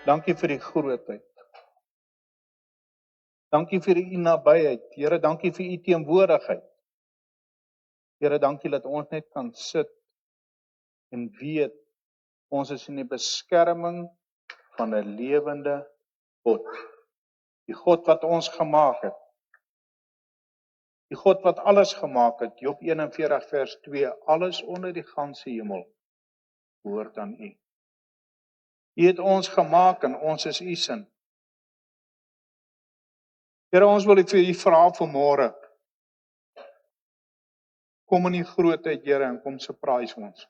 Dankie vir die grootheid. Dankie vir u nabyheid. Here, dankie vir u teenwoordigheid. Here, dankie dat ons net kan sit en weet ons is in die beskerming van 'n lewende God. Die God wat ons gemaak het. Die God wat alles gemaak het. Job 41 vers 2, alles onder die ganse hemel behoort aan u. U het ons gemaak en ons is u sin. Here, ons wil vir u vra vanmôre. Kom in die grootheid, Here, en kom surprise ons.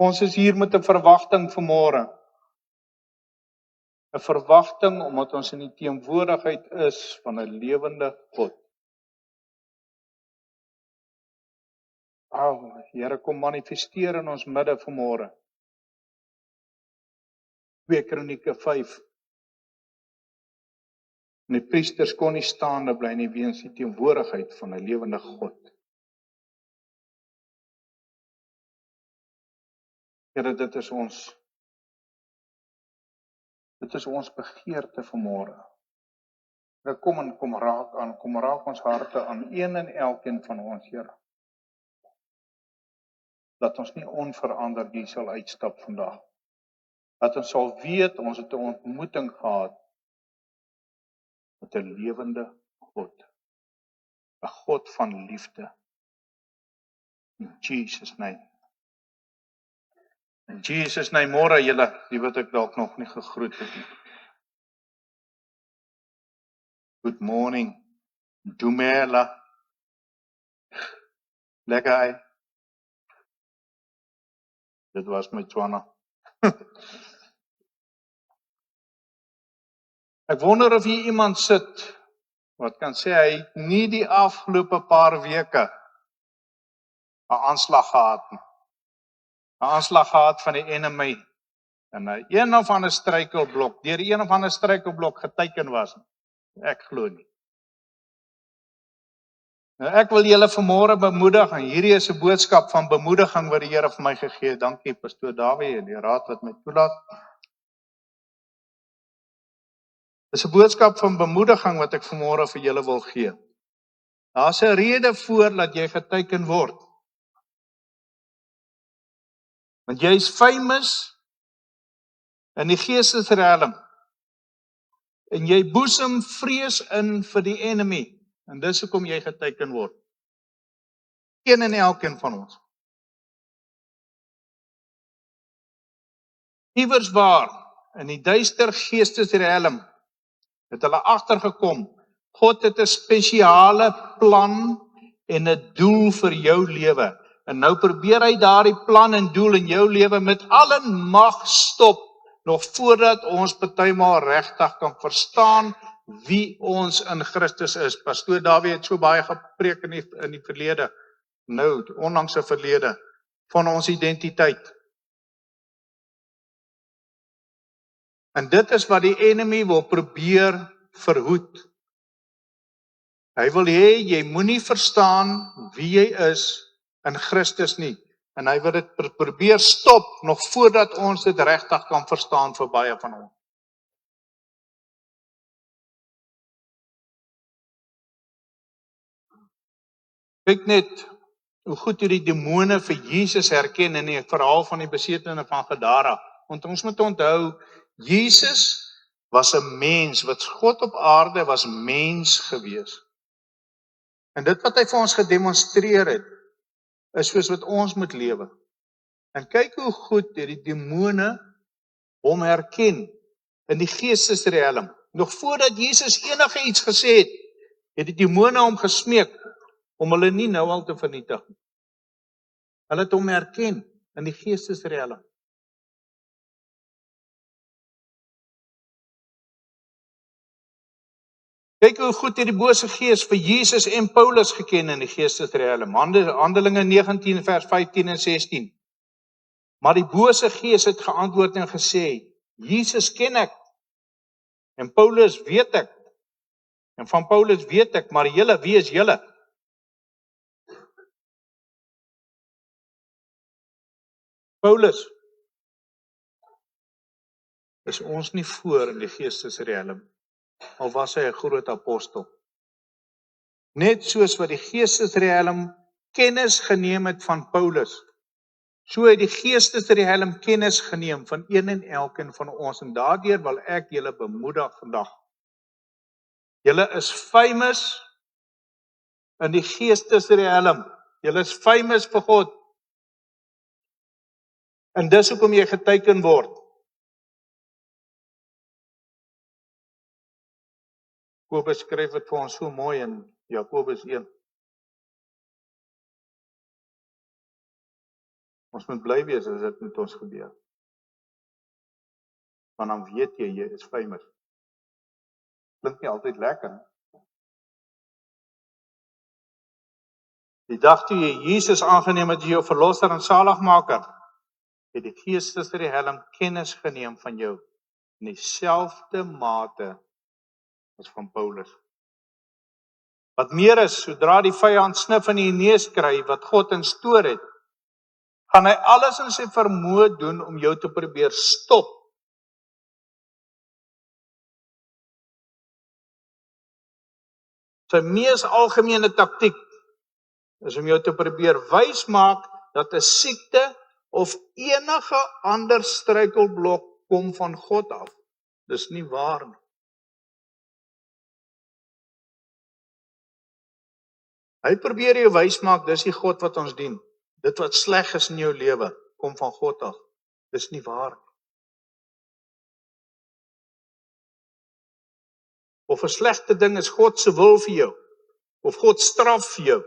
Ons is hier met 'n verwagting vanmôre. 'n Verwagting omdat ons in die teenwoordigheid is van 'n lewende God. Here, kom manifesteer in ons midde vanmôre. 2 Kronieke 5. En die priesters kon nie staande bly nie weens die teenwoordigheid van 'n lewende God. Here, dit is ons begeerte vanmôre. Here, kom en kom raak ons harte aan een en elkeen van ons, Here. Dat ons nie onveranderd hier sal uitstap vandag. Dat ons sal weet, ons het 'n ontmoeting gehad met 'n lewende God. 'n God van liefde. In Jesus' name. In Jesus' name, môre julle, die wat ek dalk nog nie gegroet het nie. Good morning. Dumela. Lekker ei. Dit was my Tswana. Ek wonder of hier iemand sit wat kan sê hy het nie die afgelope paar weke 'n aanslag gehad nie. 'n Aanslag gehad van die enemy en een of ander struikelblok, deur een of ander struikelblok geteken was. Ek glo nie. Nou ek wil julle vanmôre bemoedig en hierdie is 'n boodskap van bemoediging wat die Here vir my gegee het. Dankie pastoor Dawie en die raad wat my toelaat. Dis 'n boodskap van bemoediging wat ek vanmôre vir julle wil gee. Daar's 'n rede voor dat jy geteken word. Want jy is famous in die geestesriem. En jy boesem vrees in vir die enemy. En dis hoekom jy geteken word. Een en elkeen van ons. Iewers waar in die duister geestesriem het hulle agtergekom, God het 'n spesiale plan en 'n doel vir jou lewe. En nou probeer hy daardie plan en doel in jou lewe met al in mag stop, nog voordat ons partymal regtig kan verstaan wie ons in Christus is. Pastoor Dawie het so baie gepreek in die verlede, nou, onlangs se verlede, van ons identiteit. En dit is wat die enemy wil probeer verhoed. Hy wil hê jy moenie verstaan wie jy is in Christus nie. En hy wil dit probeer stop nog voordat ons dit regtig kan verstaan vir baie van ons. Kyk net hoe goed hierdie demone vir Jesus herken in die verhaal van die besetene van Gadara. Want ons moet onthou, Jesus was 'n mens, wat God op aarde was mens gewees. En dit wat hy vir ons gedemonstreer het, is soos wat ons moet lewe. En kyk hoe goed die demone hom herken in die geestesriem. Nog voordat Jesus enige iets gesê het die demone hom gesmeek om hulle nie nou al te vernietig nie. Hulle het hom herken in die geestesriem. Kyk hoe goed het die bose gees vir Jesus en Paulus geken in die geestesriem. Handelinge 19 vers 15 en 16. Maar die bose gees het geantwoord en gesê, Jesus ken ek, en Paulus weet ek, en van Paulus weet ek, maar julle, wie is julle? Paulus is ons nie voor in die geestesriem, al was hy 'n groot apostel. Net soos wat die geestesriem kennis geneem het van Paulus, so het die geestesriem kennis geneem van een en elkeen van ons, en daardeur wil ek julle bemoedig vandag. Julle is famous in die geestesriem. Julle is famous vir God. En dis hoekom jy geteken word. Jakobus skryf dit vir ons so mooi in Jakobus 1. Ons moet bly wees as dit met ons gebeur. Want dan weet jy is famous. Klink nie altyd lekker nie. Die dag toe jy Jesus aangeneem het as jou verlosser en saligmaker, het die geestesriem kennis geneem van jou in dieselfde mate as van Paulus. Wat meer is, sodra die vyand snif in die neus kry wat God instoor het, gaan hy alles in sy vermoë doen om jou te probeer stop. Sy mees algemene taktiek is om jou te probeer wys maak dat 'n siekte of enige ander struikelblok kom van God af. Dis nie waar nie. Hy probeer jou wys maak, dis die God wat ons dien. Dit wat sleg is in jou lewe, kom van God af. Dis nie waar nie. Of 'n slegte ding is God se wil vir jou, of God straf vir jou.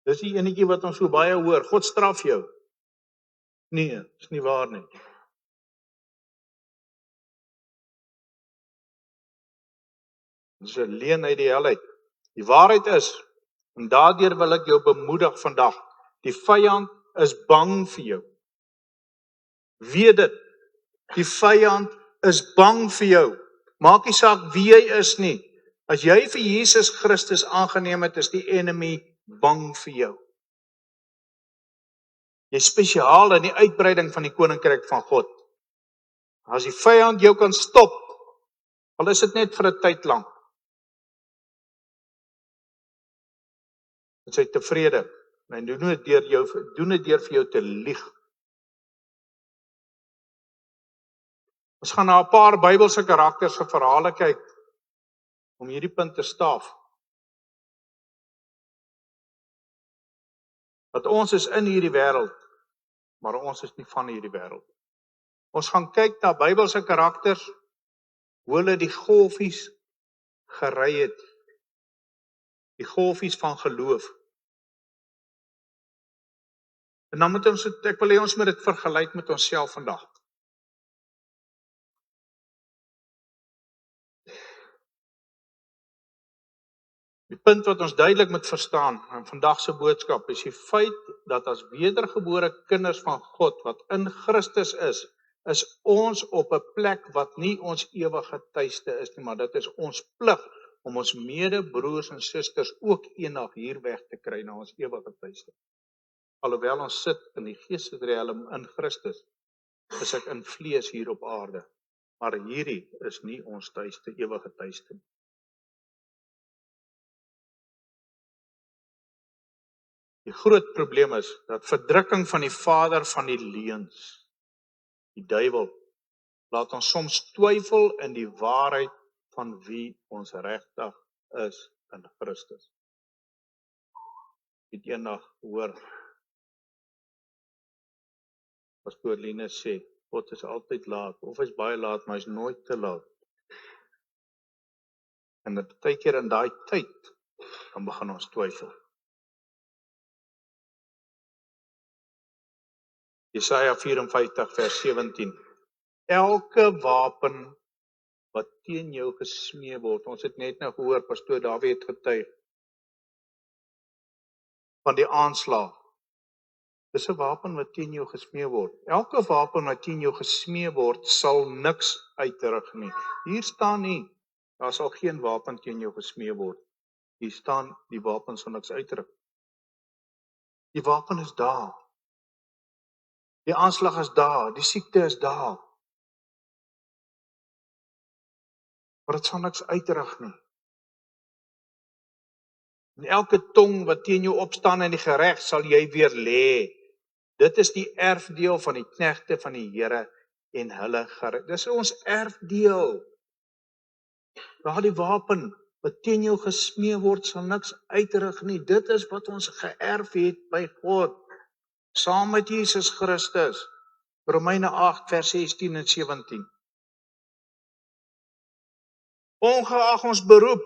Dis die enetjie wat ons so baie hoor, God straf jou. Nee, dis nie waar nie. Dis 'n leuen uit die hel uit. Die waarheid is, en daardeur wil ek jou bemoedig vandag, die vyand is bang vir jou. Weet dit, die vyand is bang vir jou. Maak nie saak wie jy is nie. As jy vir Jesus Christus aangeneem het, is die enemy bang vir jou. Jy is spesiaal in die uitbreiding van die koninkryk van God. As die vyand jou kan stop, al is dit net vir 'n tyd lank, is hy tevrede. En hy doen dit deur vir jou te lieg. Ons gaan na 'n paar Bybelse karakters se verhale kyk om hierdie punt te staaf. Dat ons is in hierdie wêreld, maar ons is nie van hierdie wêreld. Ons gaan kyk na Bybelse karakters, hoe hulle die golfies gery het. Die golfies van geloof. En dan moet ek wil hê ons moet dit vergelyk met onsself vandag. Die punt wat ons duidelik moet verstaan in vandag se boodskap is die feit dat as wedergebore kinders van God wat in Christus is ons op 'n plek wat nie ons ewige tuiste is nie, maar dit is ons plig om ons medebroers en susters ook eendag hier weg te kry na ons ewige tuiste. Alhoewel ons sit in die geestesriem in Christus, is ek in vlees hier op aarde, maar hierdie is nie ons tuiste, ewige tuiste nie. Die groot probleem is dat verdrukking van die vader van die leuns, die duiwel, laat ons soms twyfel in die waarheid van wie ons regtig is in Christus. Ek het eendag hoor Pastoor Linus sê, God is altyd laat, of hy's baie laat, maar hy's nooit te laat. En dat baie keer in daai tyd, dan begin ons twyfel. Jesaja 54 vers 17. Elke wapen wat teen jou gesmee word, ons het net nou gehoor, Pastoor Dawie het getuig van die aanslag. Dis 'n wapen wat teen jou gesmee word. Elke wapen wat teen jou gesmee word, sal niks uitrig nie. Hier staan nie, daar sal geen wapen teen jou gesmee word. Hier staan, die wapen sal niks uitrig. Die wapen is daar. Die aanslag is daar, die siekte is daar. Maar dit sal niks uitrig nie. En elke tong wat teen jou opstaan in die gereg, sal jy weer lê. Dit is die erfdeel van die knegte van die Here en hulle gereg. Dis ons erfdeel. Daardie wapen wat teen jou gesmee word, sal niks uitrig nie. Dit is wat ons geërf het by God, saam met Jesus Christus. Romeine 8 vers 16 en 17. Ongeag ons beroep,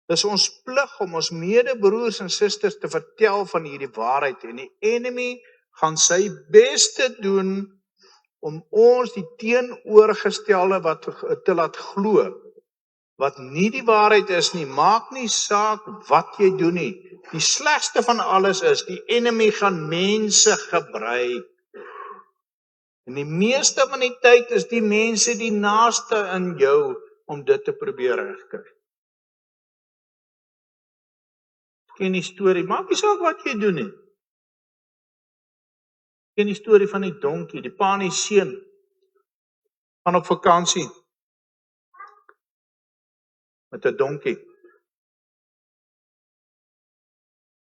dis ons plig om ons medebroers en susters te vertel van hierdie waarheid, en die enemy gaan sy beste doen om ons die teenoorgestelde te laat glo, wat nie die waarheid is nie. Maak nie saak wat jy doen nie. Die slegste van alles is, die enemy gaan mense gebruik. En die meeste van die tyd is die mense die naaste in jou om dit te probeer regkry. Ken die storie, maak nie saak wat jy doen nie. Ken die storie van die donkie, die pa en die seun gaan op vakansie met 'n donkie.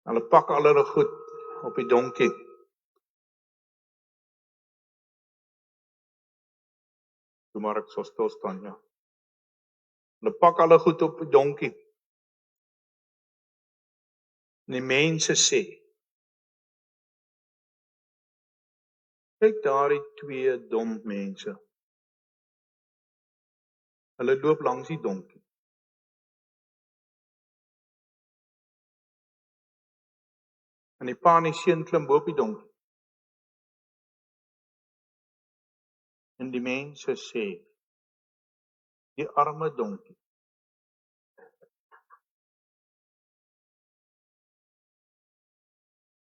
Hulle pak al hulle goed op die donkie. Toe maar ek sal stil staan, ja. Hulle pak al hulle goed op die donkie. En die mense sê, kyk daardie twee dom mense. Hulle loop langs die donkie. En die pa en die seun klim bo op die donkie. En die mense sê, die arme donkie.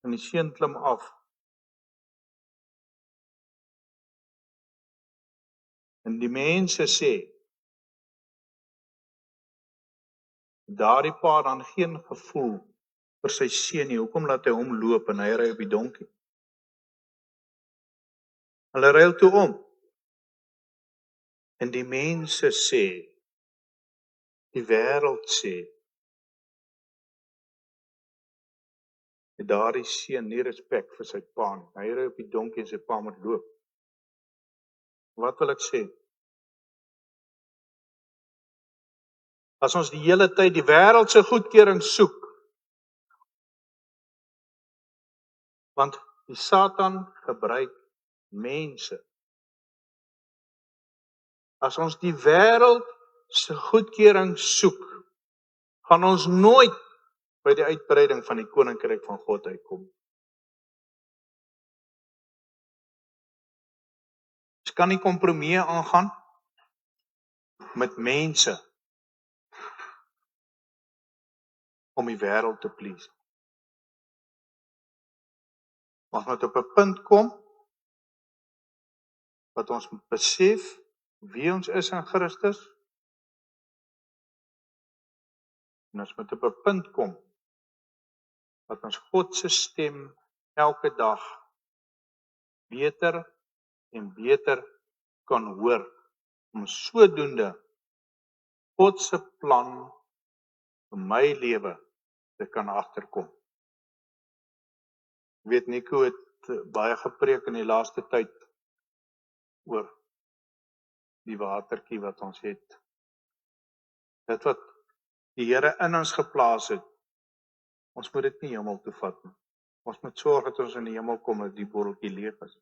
En die seun klim af. En die mense sê, daardie pa dan geen gevoel vir sy seun nie. Hoekom laat hy hom loop en hy ry op die donkie? Hulle ry toe om. En die mense sê, die wêreld sê, daardie seun nie respek vir sy pa nie. Hy ry op die donkie en sy pa moet loop. Wat wil ek sê? As ons die hele tyd die wêreld se goedkeuring soek, want die Satan gebruik mense. As ons die wêreld se goedkeuring soek, gaan ons nooit by die uitbreiding van die koninkryk van God uitkom. Ons kan nie kompromieë aangaan met mense om die wêreld te please. Ons moet op 'n punt kom wat ons moet besef wie ons is in Christus. En ons moet op 'n punt kom dat ons God se stem elke dag beter en beter kan hoor, om sodoende God se plan vir my lewe te kan agterkom. Ek weet Nico het baie gepreek in die laaste tyd oor die watertjie wat ons het. Dit wat die Here in ons geplaas het, ons moet dit nie hemel toe vat nie. Ons moet sorg dat ons in die hemel kom dat die botteltjie leeg is.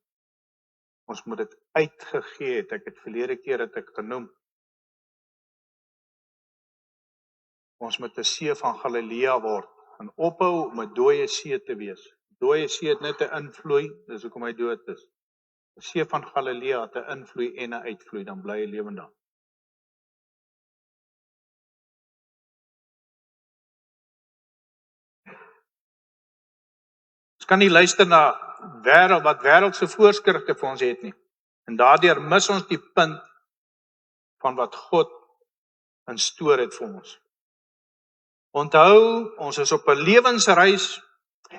Ons moet dit uitgegee het. Ek het verlede keer het ek genoem. Ons moet 'n see van Galilea word en ophou om 'n dooie see te wees. Dooie see het net 'n invloei, dis hoekom hy dood is. 'n See van Galilea het 'n invloei en 'n uitvloei, dan bly hy lewendig. Ons kan nie luister na wat wêreldse voorskrifte vir ons het nie. En daardeur mis ons die punt van wat God in store het vir ons. Onthou, ons is op 'n lewensreis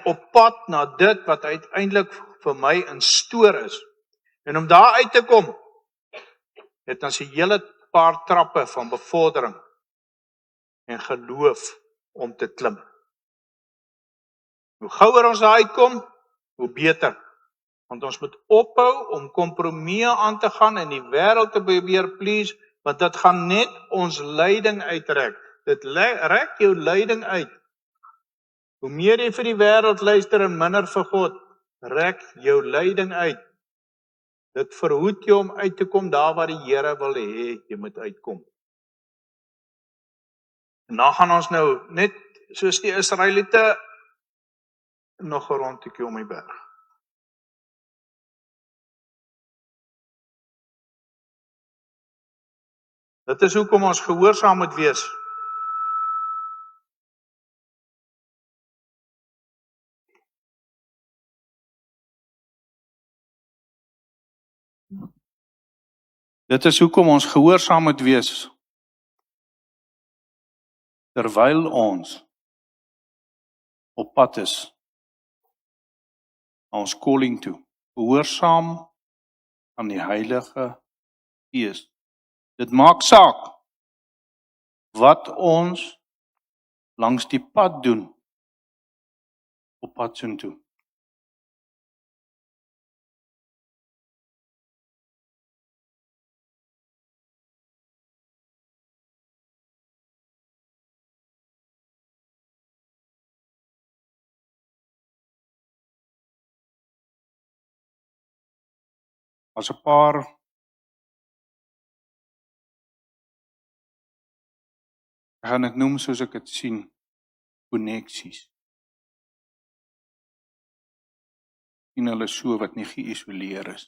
op pad na dit wat uiteindelik vir my in store is. En om daar uit te kom, het ons 'n hele paar trappe van bevordering en geloof om te klim. Hoe gouer ons daar uitkom, hoe beter. Want ons moet ophou om kompromieë aan te gaan en die wêreld te probeer please, want dit gaan net ons lyding uitrek. Dit rek jou lyding uit. Hoe meer jy vir die wêreld luister en minder vir God, rek jou lyding uit. Dit verhoed jou om uit te kom daar waar die Here wil hê jy moet uitkom. En dan gaan ons nou net soos die Israeliete nog 'n rondjie om die berg. Dit is hoekom ons gehoorsaam moet wees. Dit is hoekom ons gehoorsaam moet wees. Terwyl ons op pad is na ons calling toe. Gehoorsaam aan die Heilige Gees. Dit maak saak wat ons langs die pad doen op pad soontoe. As 'n paar ek gaan dit noem soos ek dit sien, koneksies. En hulle so wat nie geïsoleer is.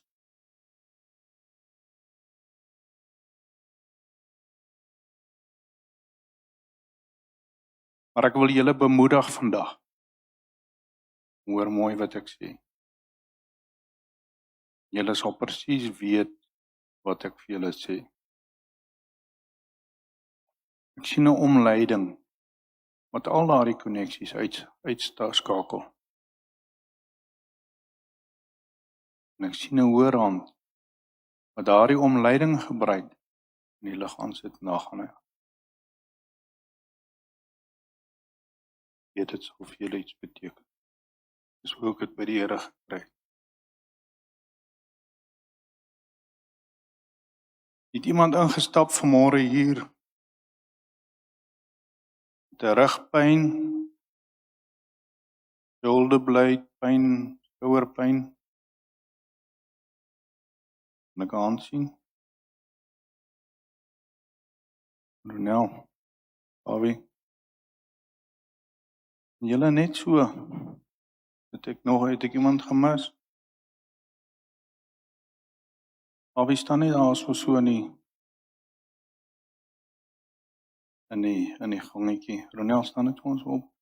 Maar ek wil julle bemoedig vandag. Hoor mooi wat ek sê. Julle sal presies weet wat ek vir julle sê. Ek sien 'n omleiding wat al daardie koneksies uitskakel. En ek sien 'n hoër hand wat daardie omleiding gebruik in die lig aan sit na gaan hy. Weet dit sou vir julle iets beteken. Dis hoe ek dit by die Here gekry het. Het iemand ingestap vanmôre hier? De rugpyn, shoulderblade-pyn, skouerpyn. Kan ek aan sien? Ronel, Bobby. Julle net so. Het ek iemand gemis? Bobby staan nie daar so in die gangetjie. Ronel, staan net vir ons op.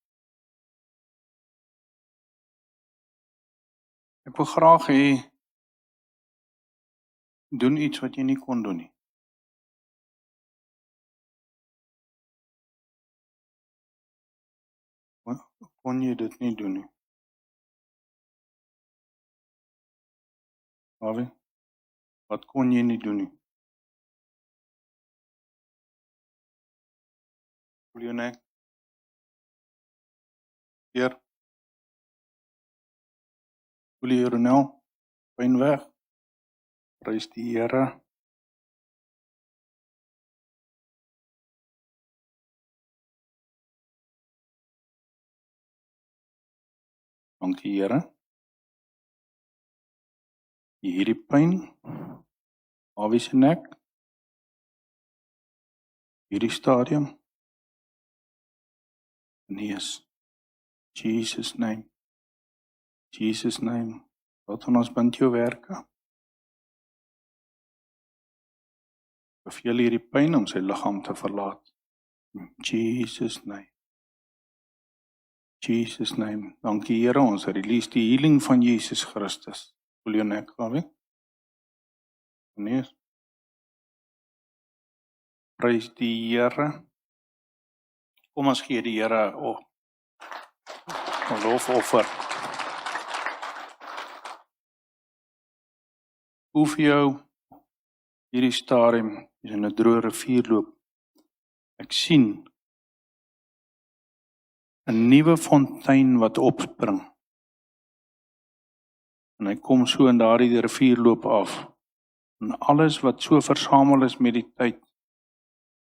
Ek wil graag hê doen iets wat jy nie kon doen nie. Kon jy dit nie doen nie? Bobby, wat kon jy nie doen nie? Voel jou nek? Hier. Voel jy Ronel? Pyn weg? Prys die Here. Dankie Here. Hierdie pyn, Bobby se nek, hierdie stadium, neus, Jesus name, Jesus name, wat van ons bind jou werke. Beveel hierdie pyn om sy liggaam te verlaat. Jesus name. Jesus name. Dankie Here, ons release die healing van Jesus Christus. Voel jou nek, Bobby? Neus. Prys die Here. Kom ons gee die Here 'n lofoffer. Hoe vir jou hierdie stadium Jy's in 'n droë rivier loop. Ek sien 'n nuwe fontein wat opspring. En hy kom so in daardie rivierloop af. En alles wat so versamel is met die tyd,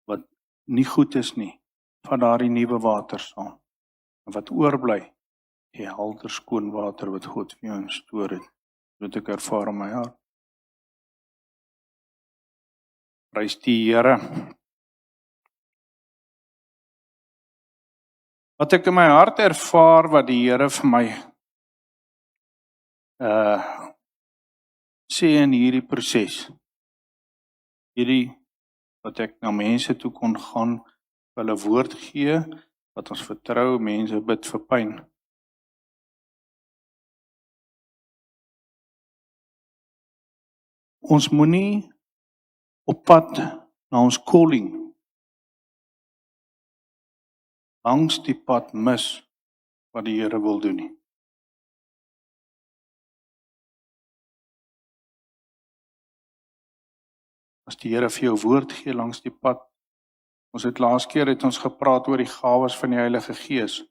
wat nie goed is nie, van daardie nuwe water saam. En wat oorbly, die helder skoon water wat God vir jou instoor het. Dit ek ervaar in my hart. Prys die Here. Wat ek in my hart ervaar, wat die Here vir my sê in hierdie proses. Hierdie wat ek na mense toe kon gaan, hulle woord gee, wat ons vertrou, mense bid vir pyn. Ons moenie op pad na ons calling langs die pad mis wat die Here wil doen nie. As die Here vir jou woord gee langs die pad, ons het laas keer ons gepraat oor die gawes van die Heilige Gees.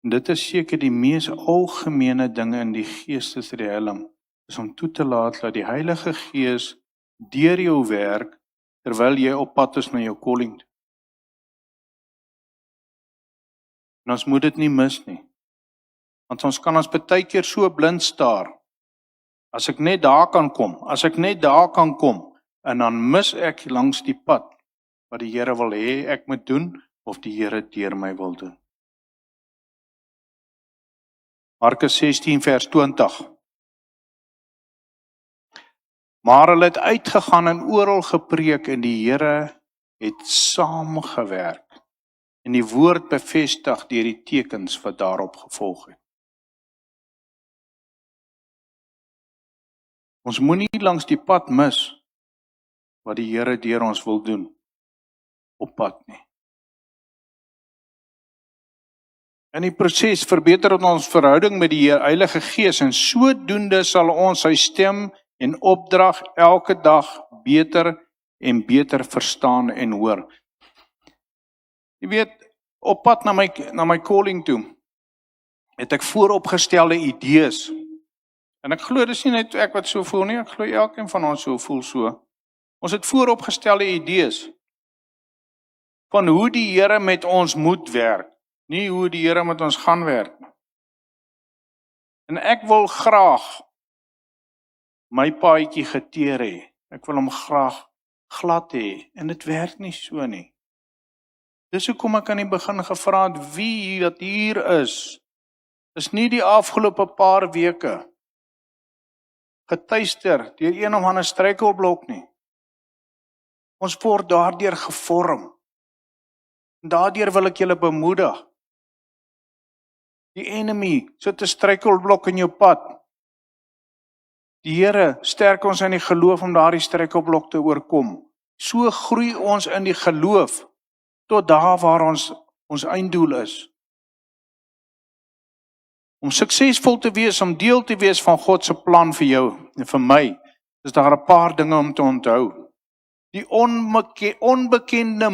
En dit is seker die mees algemene dinge in die geestesriem, is om toe te laat dat die Heilige Gees deur jou werk, terwyl jy op pad is na jou calling. En ons moet dit nie mis nie. Want ons kan ons baie keer so blind staar. As ek net daar kan kom, en dan mis ek langs die pad, wat die Here wil hê ek moet doen, of die Here deur my wil doen. Markus 16 vers 20. Maar hulle het uitgegaan en oral gepreek en die Here het saamgewerk en die woord bevestig deur die tekens wat daarop gevolg het. Ons moenie langs die pad mis wat die Here deur ons wil doen op pad nie. In die proses verbeter ons verhouding met die Heilige Gees en sodoende sal ons sy stem en opdrag elke dag beter en beter verstaan en hoor. Jy weet, op pad na my calling toe, het ek vooropgestelde idees. En ek glo dis nie net ek wat so voel nie, ek glo elkeen van ons so voel so. Ons het vooropgestelde idees van hoe die Here met ons moet werk, nie hoe die Here met ons gaan werk. En ek wil graag my paadjie geteer hê. Ek wil hom graag glad hê en dit werk nie so nie. Dis hoekom ek aan die begin gevra het wie wat hier is nie die afgelope paar weke getuister deur een of ander struikelblok nie. Ons word daardeur gevorm. En daardeur wil ek julle bemoedig. Die enemy sit 'n struikelblok in jou pad. Die Here sterk ons in die geloof om daardie struikelblok te oorkom. So groei ons in die geloof tot daar waar ons einddoel is. Om suksesvol te wees, om deel te wees van God se plan vir jou en vir my, is daar 'n paar dinge om te onthou. Die onbekende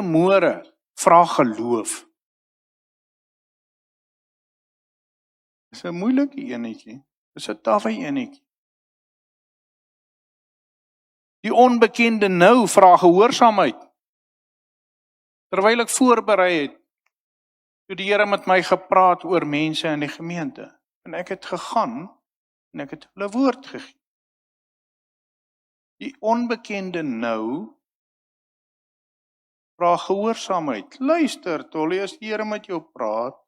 môre vra geloof. Dis 'n moeilike enetjie. Dis 'n tawwe enetjie. Die onbekende nou vra gehoorsaamheid. Terwyl ek voorberei het, toe die Here met my gepraat oor mense in die gemeente. En ek het gegaan en ek het hulle woord gegee. Die onbekende nou vra gehoorsaamheid. Luister, Tolly, as die Here met jou praat,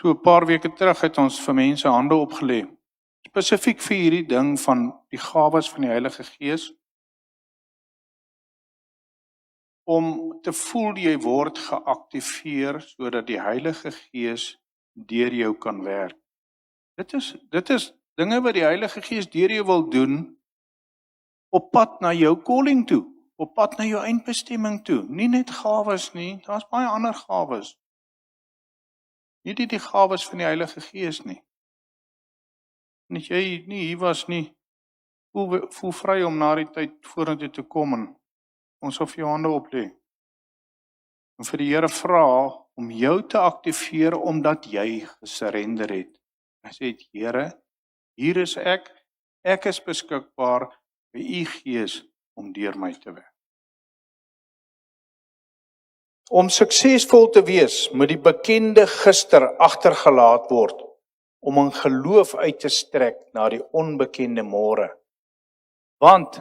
so 'n paar weke terug het ons vir mense hande opgelê. Spesifiek vir hierdie ding van die gawes van die Heilige Gees. Om te voel jy word geaktiveer sodat die Heilige Gees deur jou kan werk. Dit is dinge wat die Heilige Gees deur jou wil doen op pad na jou calling toe, op pad na jou eindbestemming toe. Nie net gawes nie, daar's baie ander gawes. Nie die gawes van die Heilige Gees nie. En as jy nie hier was nie, voel vry om na die tyd vorentoe te kom en ons sal vir jou hande oplê. En vir die Here vra om jou te aktiveer omdat jy gesurrender het. Hy sê, Here, hier is ek is beskikbaar by u Gees om deur my te werk. Om suksesvol te wees, moet die bekende gister agtergelaat word, om in geloof uit te strek na die onbekende môre. Want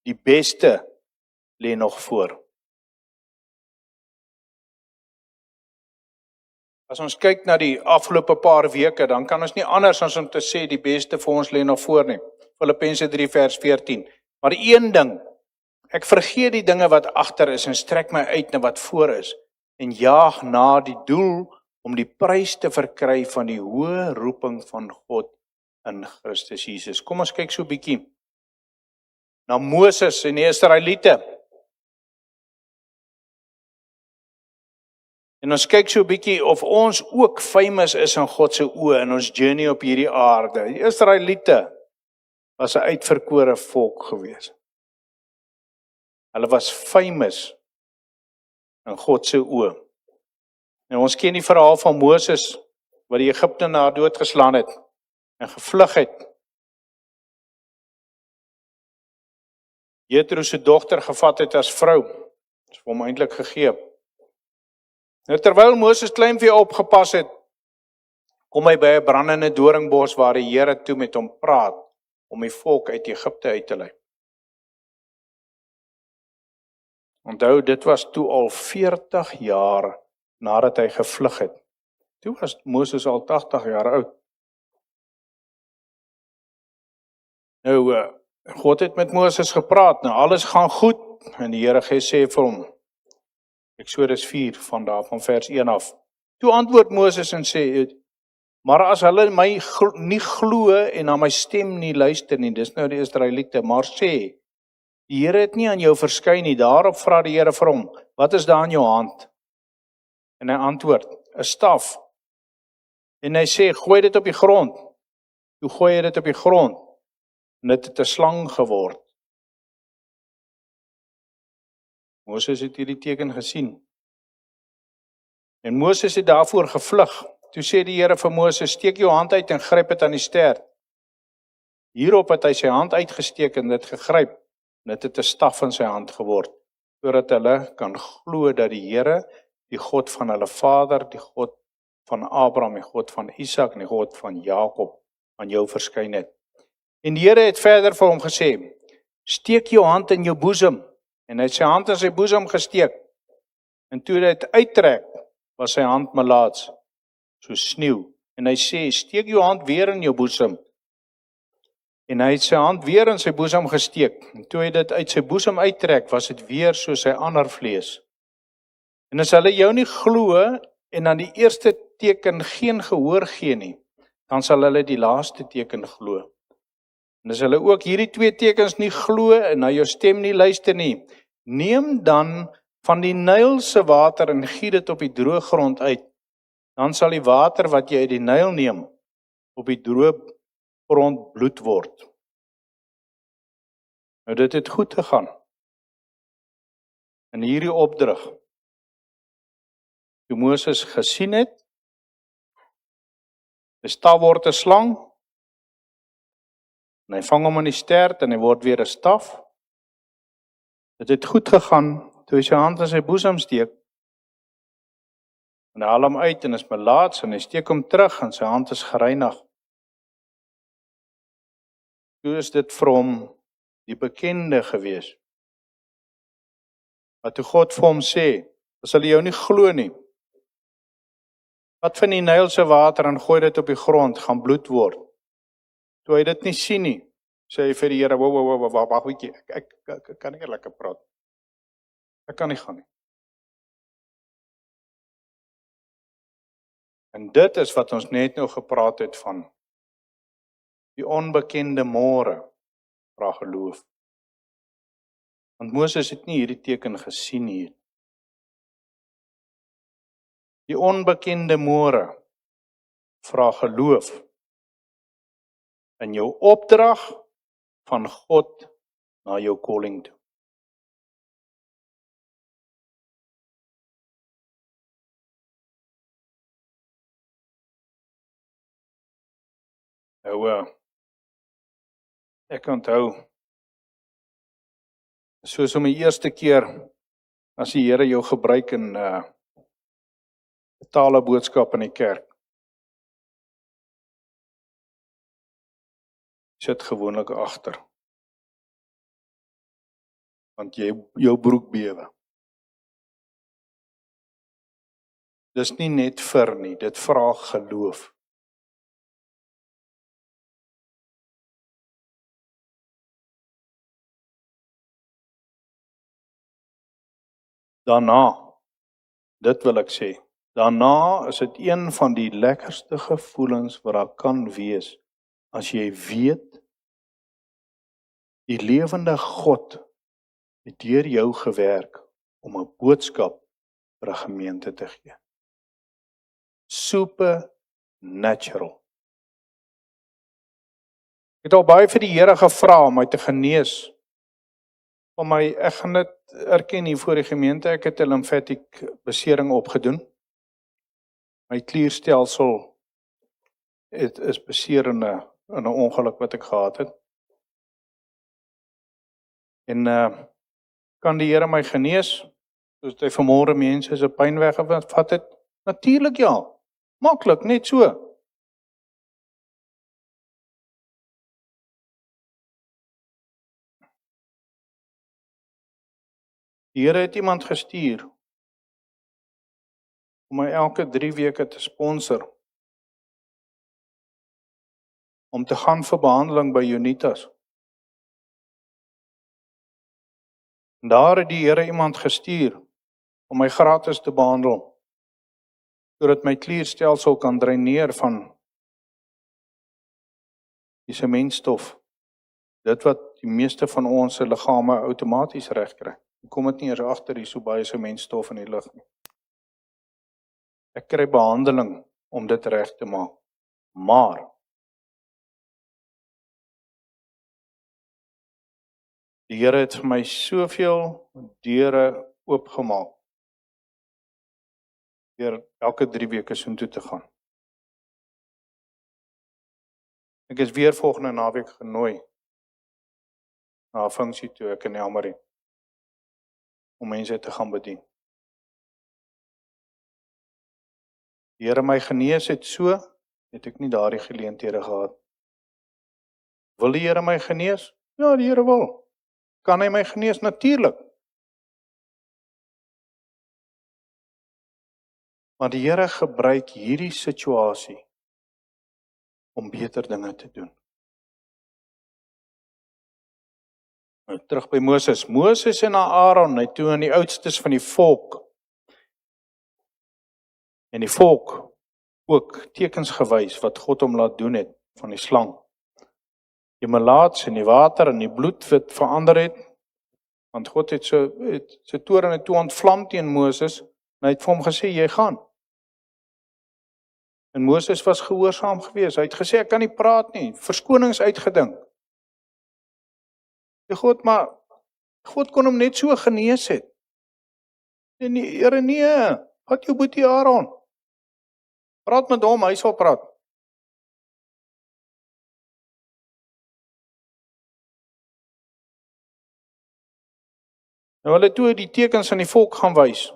die beste lê nog voor. As ons kyk na die afgelope paar weke, dan kan ons nie anders as om te sê die beste vir ons lê nog voor nie. Filippense 3 vers 14. Maar een ding, ek vergeet die dinge wat agter is en strek my uit na wat voor is en jaag na die doel om die prys te verkry van die hoë roeping van God in Christus Jesus. Kom ons kyk so 'n bietjie na Moses en die Israeliete. En ons kyk so 'n bietjie of ons ook famous is in God se oë in ons journey op hierdie aarde. Die Israeliete was 'n uitverkore volk gewees. Hulle was famous in God se oë. En ons ken die verhaal van Moses wat die Egiptenaar doodgeslaan het en gevlug het. Jethro se dogter gevat het as vrou. Dit is vir hom eintlik gegee. Nou terwyl Moses klein vir opgepas het, kom hy by 'n brandende doringbos waar die Here toe met hom praat om die volk uit Egipte uit te lei. Onthou, dit was toe al 40 jaar nadat hy gevlug het. Toe was Moses al 80 jaar oud. Nou, God het met Moses gepraat, nou alles gaan goed, en die Here sê vir hom, Eksodus 4 van vers 1 af. Toe antwoord Moses en sê, maar as hulle my nie glo en na my stem nie luister nie, dis nou die Israeliete, maar sê, die Here het nie aan jou verskyn nie, daarop vra die Here vir hom, wat is daar in jou hand? En hy antwoord, 'n staf. En hy sê, gooi dit op die grond. Toe gooi hy dit op die grond, en dit het 'n slang geword. Moses het hierdie teken gesien. En Moses het daarvoor gevlug. Toe sê die Here vir Moses, steek jou hand uit en gryp dit aan die stert. Hierop het hy sy hand uitgesteek en dit gegryp. En dit het 'n staf in sy hand geword, sodat hulle kan glo dat die Here, die God van hulle vader, die God van Abraham, die God van Isak en die God van Jakob aan jou verskyn het. En die Here het verder vir hom gesê, steek jou hand in jou boesem. En hy het sy hand in sy boesem gesteek. En toe hy dit uittrek, was sy hand melaats, so sneeu. En hy sê, steek jou hand weer in jou boesem. En hy het sy hand weer in sy boesem gesteek. En toe hy dit uit sy boesem uittrek, was dit weer soos sy ander vlees. En as hulle jou nie glo en aan die eerste teken geen gehoor gee nie, dan sal hulle die laaste teken glo. En as hulle ook hierdie 2 tekens nie glo en na jou stem nie luister nie, neem dan van die Nyl se water en giet dit op die droë grond uit. Dan sal die water wat jy uit die Nyl neem, op die droë grond bloed word. Nou dit het goed gegaan. In hierdie opdrag, toe Moses gesien het, 'n staf word 'n slang, en hy vang hom in die stert en hy word weer 'n staf. Dit het goed gegaan, toe hy sy hand in sy boesem steek, en hy haal hom uit en is melaats, en hy steek hom terug en sy hand is gereinig. Toe is dit vir hom die bekende gewees. Maar toe God vir hom sê, as hulle jou nie glo nie, wat van die Nyl se water en gooi dit op die grond, gaan bloed word. Toe hy dit nie sien nie, sê hy vir die Here, wag 'n bietjie, ek kan nie lekker praat. Ek kan nie gaan nie. En dit is wat ons net nou gepraat het van die onbekende môre, vra geloof. Want Moses het nie hierdie teken gesien hier. Die onbekende môre vra geloof in jou opdrag van God na jou calling toe. Nou, ek onthou, soos om die eerste keer, as die Here jou gebruik in tale boodskap in die kerk, sit gewoonlik agter, want jou broek bewe. Dis nie net vir nie, dit vra geloof. Daarna, dit wil ek sê, daarna is dit een van die lekkerste gevoelens wat daar kan wees, as jy weet, die lewende God het deur jou gewerk om 'n boodskap vir 'n gemeente te gee. Supernatural. Ek het al baie vir die Here gevra om my te genees. Ek gaan dit erken hier voor die gemeente, ek het 'n limfatiek besering opgedoen. My klierstelsel is beseer in 'n ongeluk wat ek gehad het. En kan die Here my genees? Soos hy vanmôre mense se pyn weggevat het? Natuurlik ja. Maklik, net so. Die Here het iemand gestuur om my elke 3 weke te sponsor om te gaan vir behandeling by Unitas. En daar het die Here iemand gestuur om my gratis te behandel, sodat my klierstelsel kan dreineer van die sementstof, dit wat die meeste van ons se liggame outomaties regkry. Kom dit nie eers agter hier so baie sementstof in die lug nie. Ek kry behandeling om dit reg te maak. Maar die Here het vir my soveel deure oopgemaak deur elke 3 weke soontoe te gaan. Ek is weer volgende naweek genooi na 'n funksie toe ek in Elmarie om mense te gaan bedien. Die Here my genees het so, het ek nie daardie geleenthede gehad. Wil die Here my genees? Ja, die Here wil. Kan hy my genees? Natuurlik. Maar die Here gebruik hierdie situasie om beter dinge te doen. Nou, terug by Moses. Moses en Aaron, hy toe aan die oudstes van die volk. En die volk ook tekens gewys wat God hom laat doen het van die slang. Die melaats en die water en die bloed wat verander het, want God het sy toorn toe ontvlam teen Moses, en hy het vir hom gesê, jy gaan. En Moses was gehoorsaam geweest. Hy het gesê, ek kan nie praat nie, verskonings uitgedink. Maar God kon hom net so genees het. En die Here, nee, wat jou boetie Aaron? Praat met hom, hy sal praat. Nou hulle toe die tekens aan die volk gaan wys.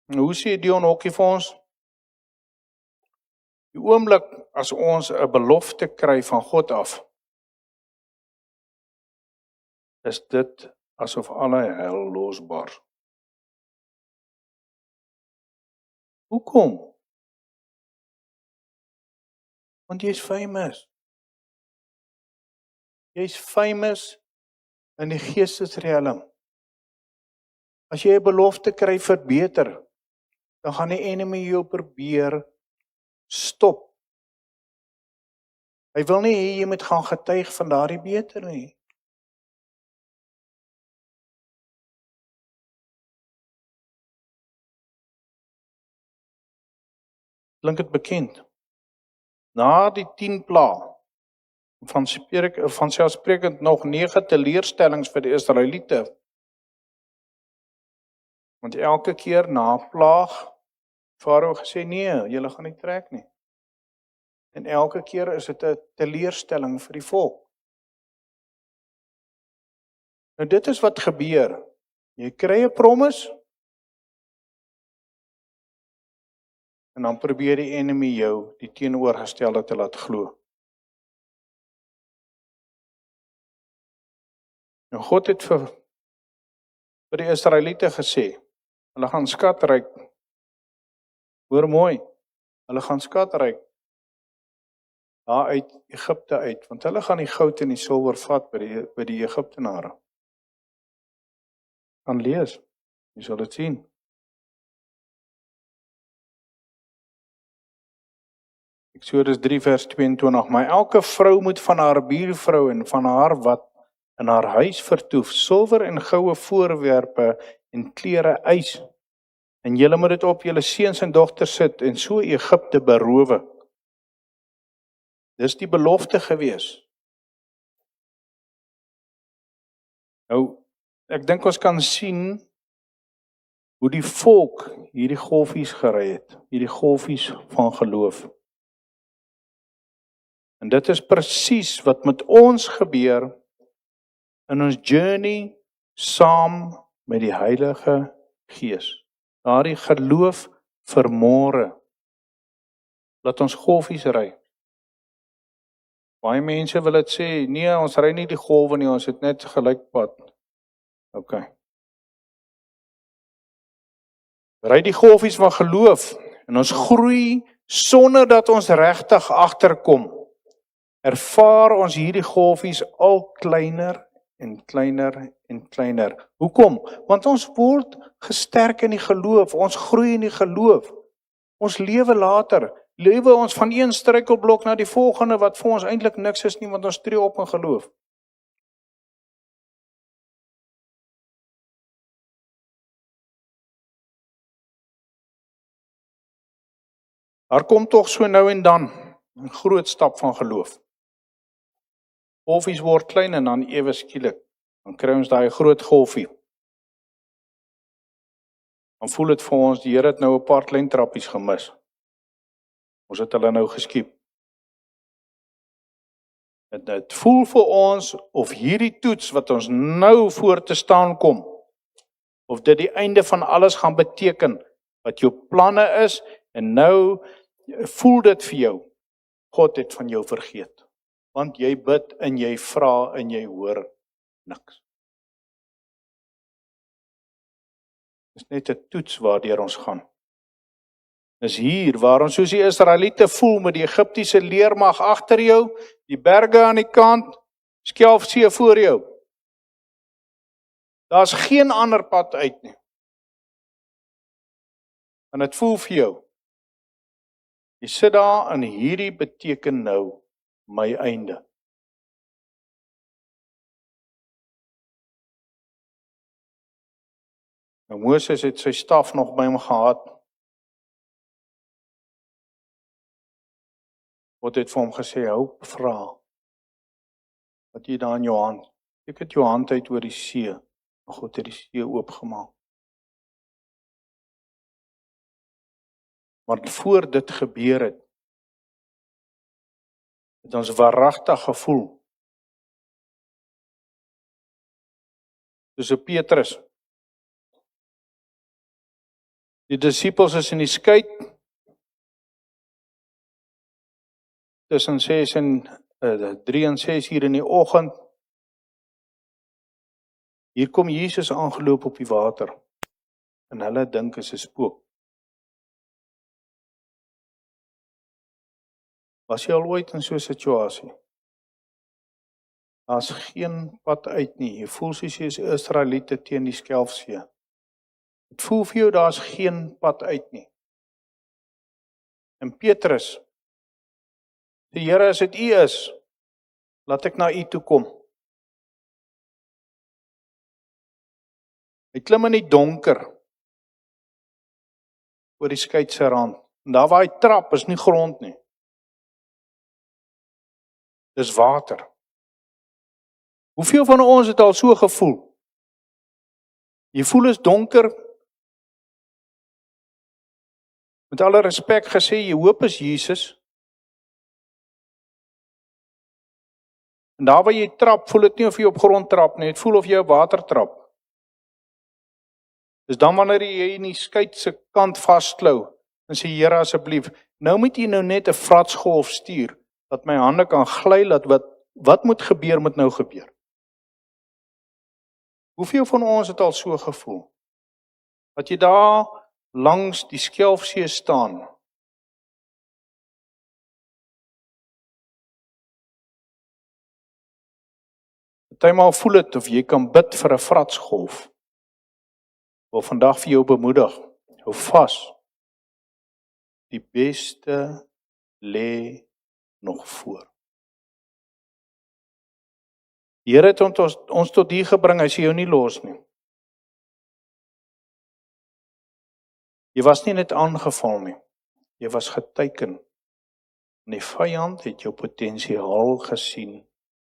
En hoe sê Dion Hokkie vir ons? Die oomblik as ons 'n belofte kry van God af, is dit asof alle hel losbars. Hoekom? Want jy is famous. Jy is famous in die geestesriem. As jy 'n belofte kry vir beter, dan gaan die enemy jou probeer stop. Hy wil nie hê jy moet gaan getuig van daardie beter nie. Klink dit bekend? na die 10 pla, vanselfsprekend nog 9 teleurstellings vir die Israeliete. Want elke keer na plaag, Farao gesê, nee, julle gaan nie trek nie. En elke keer is dit 'n teleurstelling vir die volk. Nou dit is wat gebeur. Jy kry 'n promise, en dan probeer die enemy jou die teenoorgestelde te laat glo. Nou God het vir die Israeliete gesê, hulle gaan skatryk. Hoor mooi, hulle gaan skatryk daar uit Egipte uit, want hulle gaan die goud en die silwer vat by die Egiptenare. Gaan lees, jy sal dit sien. Eksodus 3 vers 22, maar elke vrou moet van haar buurvrou en van haar wat in haar huis vertoef, silwer en goue voorwerpe en klere eis. En julle moet dit op julle seuns en dogters sit en so Egipte berowe. Dis die belofte gewees. Nou, ek dink ons kan sien hoe die volk hierdie golfies gery het, hierdie golfies van geloof. En dit is presies wat met ons gebeur in ons journey saam met die Heilige Gees. Daardie geloof vir môre. Laat ons golfies ry. Baie mense wil dit sê, nee, ons ry nie die golwe nie, ons het net gelykpad. OK. Ry die golfies van geloof en ons groei sonder dat ons regtig agterkom. Ervaar ons hierdie golfies al kleiner en kleiner en kleiner. Hoekom? Want ons word gesterk in die geloof, ons groei in die geloof. Ons lewe later, lewe ons van een struikelblok na die volgende wat vir ons eintlik niks is nie, want ons tree op in geloof. Daar kom tog so nou en dan 'n groot stap van geloof. Golfies word klein en dan ewe skielik, dan kry ons daai groot golfie. Dan voel dit vir ons, die Here het nou 'n paar klein trappies gemis. Ons het hulle nou geskiep. Dit voel vir ons of hierdie toets wat ons nou voor te staan kom, of dit die einde van alles gaan beteken, wat jou planne is, en nou voel dit vir jou, God het van jou vergeet. Want jy bid en jy vra en jy hoor niks. Dis net 'n toets waardeur ons gaan. Dis hier waar ons soos die Israeliete voel met die Egiptiese leermag agter jou, die berge aan die kant, Skelfsee voor jou. Daar's geen ander pad uit nie. En dit voel vir jou. Jy sit daar en hierdie beteken nou my einde. Nou Moses het sy staf nog by hom gehad. God het vir hom gesê, hou vra. Wat jy daar in jou hand. Ek het jou hand uit oor die see. Maar God het die see oopgemaak. Maar voor dit gebeur het ons waaragtig gevoel. Soos Petrus. Die disippels is in die skei tussen 3 en 6 uur in die oggend. Hier kom Jesus aangeloop op die water. En hulle dink is 'n spook. Was jy al ooit in so 'n situasie? Daar's geen pad uit nie. Jy voel soos jy is Israeliete teen die Skelfsee. Dit voel vir jou daar's geen pad uit nie. En Petrus, die Here, as dit U is, laat ek na U toe kom. Hy klim in die donker oor die skei se rand. En daar waar hy trap is nie grond nie. Dis water. Hoeveel van ons het al so gevoel? Jy voel is donker. Met alle respek gesê, jy hoop is Jesus. En daar waar jy trap, voel dit nie of jy op grond trap nie, het voel of jy op water trap. Dis dan wanneer jy in die skei se kant vasklou, en sê Here asseblief, nou moet jy nou net 'n vratsgolf stuur, dat my hande kan gly, dat wat moet gebeur, moet nou gebeur. Hoeveel van ons het al so gevoel? Dat jy daar langs die Skelfsee staan. Partymal voel dit of jy kan bid vir 'n vratsgolf. Wil vandag vir jou bemoedig, hou vas. Die beste lê nog voor. Die Here het ons tot hier gebring, hy sê jou nie los nie. Jy was nie net aangeval nie, jy was geteken. En die vyand het jou potensiaal gesien,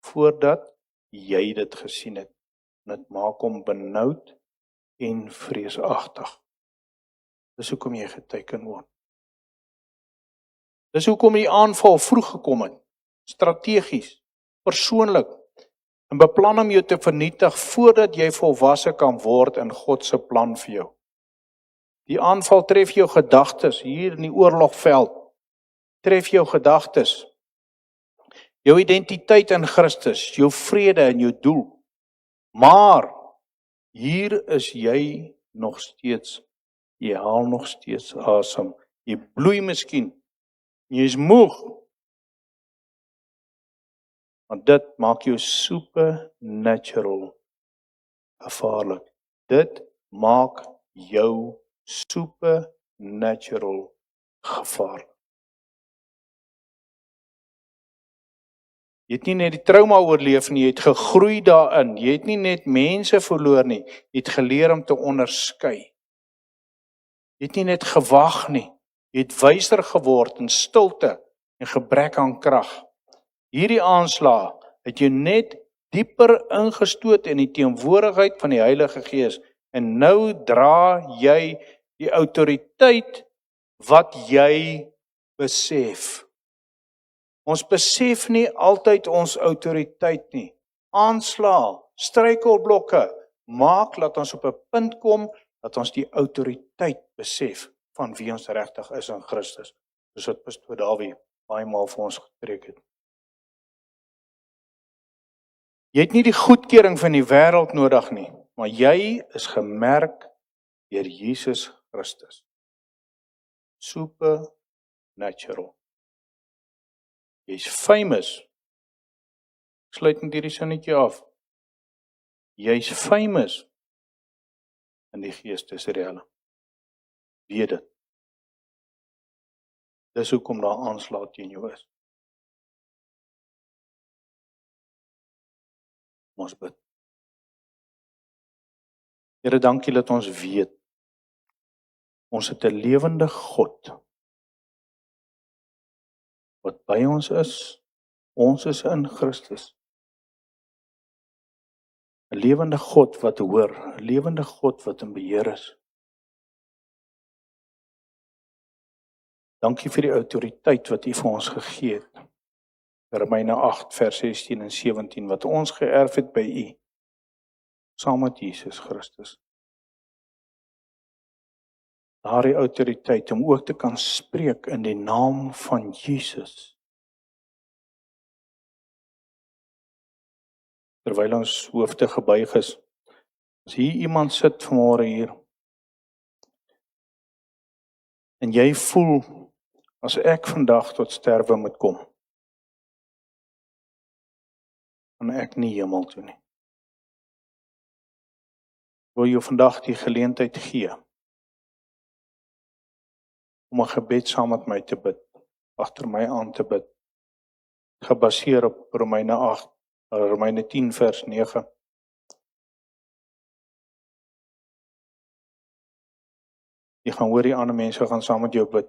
voordat jy dit gesien het. En dit maak hom benoud en vreesagtig. Dis hoekom jy geteken word. Dis hoekom die aanval vroeg gekom het, strategies, persoonlik, en beplan om jou te vernietig voordat jy volwasse kan word in God se plan vir jou. Die aanval tref jou gedagtes hier in die oorlogveld, tref jou gedagtes, jou identiteit in Christus, jou vrede en jou doel. Maar hier is jy nog steeds, jy haal nog steeds asem, jy bloei miskien, jy is moeg, want dit maak jou supernatural gevaarlik. Dit maak jou supernatural gevaarlik. Jy het nie net die trauma oorleef nie, jy het gegroei daarin. Jy het nie net mense verloor nie, jy het geleer om te onderskei. Jy het nie net gewag nie, jy het wyser geword in stilte en gebrek aan krag. Hierdie aanslag het jou net dieper ingestoot in die teenwoordigheid van die Heilige Gees. En nou dra jy die autoriteit wat jy besef. Ons besef nie altyd ons autoriteit nie. Aanslae, struikelblokke, maak dat ons op 'n punt kom, dat ons die autoriteit besef van wie ons regtig is in Christus. Dis wat Pastoor Dawie baie maal vir ons gepreek het. Jy het nie die goedkeuring van die wêreld nodig nie, maar jy is gemerk deur Jesus Christus. Supernatural. Jy's famous. Ek sluit net hierdie sinnetjie af. Jy's famous in die geestesreële. Weet dit. Dis hoekom daar aanslag teen jou is. Ons bid. Here, dankie dat ons weet. Ons het 'n lewende God wat by ons is in Christus. 'n Lewende God wat hoor, 'n lewende God wat in beheer is. Dankie vir die autoriteit wat U vir ons gegee het. Romeine 8 vers 16 en 17 wat ons geërf het by U, saam met Jesus Christus. Daardie autoriteit om ook te kan spreek in die naam van Jesus. Terwyl ons hoofde gebuig is, as hier iemand sit vanmôre hier, en jy voel, as ek vandag tot sterwe moet kom, kan ek nie hemel toe nie. Wil jy vandag die geleentheid gee, om 'n gebed saam met my te bid, agter my aan te bid, gebaseer op Romeine 10 vers 9. Jy gaan hoor die ander mense gaan saam met jou bid.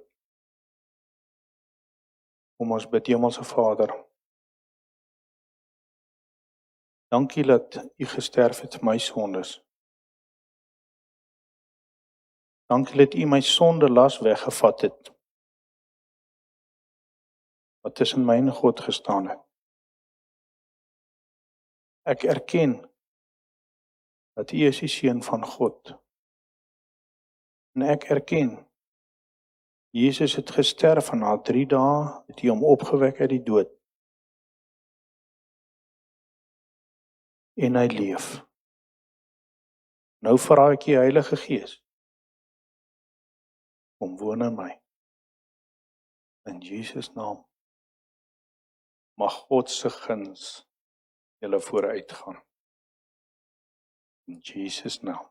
Kom ons bid. Hemelse Vader, Dankie dat U gesterf het vir my sondes. Dankie dat U my sondelas weggevat het, wat tussen my en God gestaan het. Ek erken dat U is die Seun van God. En ek erken, Jesus het gesterf en na 3 dae het U hom opgewek uit die dood. En hy leef. Nou vra ek U Heilige Gees, kom woon in my. In Jesus naam. Mag God se guns julle vooruitgaan. In Jesus naam.